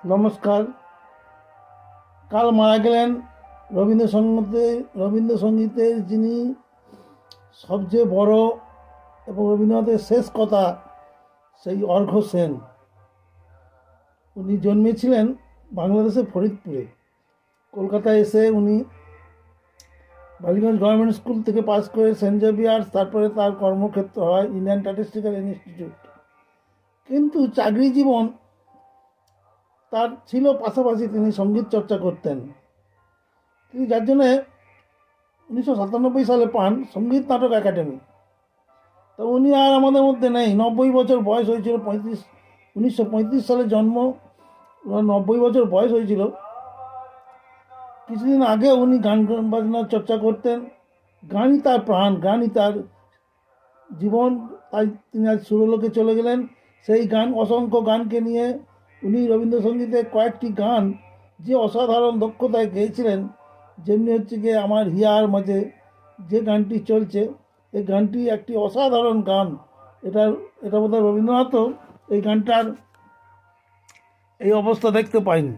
নমস্কার। কাল মারা গেলেন রবীন্দ্রসঙ্গীতের যিনি সবচেয়ে বড় এবং রবীন্দ্রনাথের শেষ কথা, সেই অর্ঘ্য সেন। উনি জন্মেছিলেন বাংলাদেশের ফরিদপুরে। কলকাতায় এসে উনি বালিগঞ্জ গভর্নমেন্ট স্কুল থেকে পাস করে সেন্ট জেভিয়ার্স, তারপরে তার কর্মক্ষেত্র হয় ইন্ডিয়ান স্ট্যাটিস্টিক্যাল ইনস্টিটিউট। কিন্তু চাকরি জীবন তার ছিল, পাশাপাশি তিনি সঙ্গীত চর্চা করতেন। তিনি যার জন্যে 1997 সালে পান সঙ্গীত নাটক একাডেমি। তো উনি আর আমাদের মধ্যে নেই। 90 বছর বয়স হয়েছিল। 1935 সালে জন্ম, 90 বছর বয়স হয়েছিল। কিছুদিন আগে উনি গান বাজনার চর্চা করতেন। গানই তার প্রাণ, গানই তার জীবন। তাই তিনি আজ সুরলোকে চলে গেলেন। সেই গান, অসংখ্য গানকে নিয়ে উনি রবীন্দ্রসঙ্গীতের কয়েকটি গান যে অসাধারণ দক্ষতায় গেয়েছিলেন, যেমনি হচ্ছে গিয়ে আমার হিয়ার মাঝে যে গানটি চলছে, এই গানটি একটি অসাধারণ গান। এটা বোধহয় রবীন্দ্রনাথও এই গানটার এই অবস্থা দেখতে পায়নি।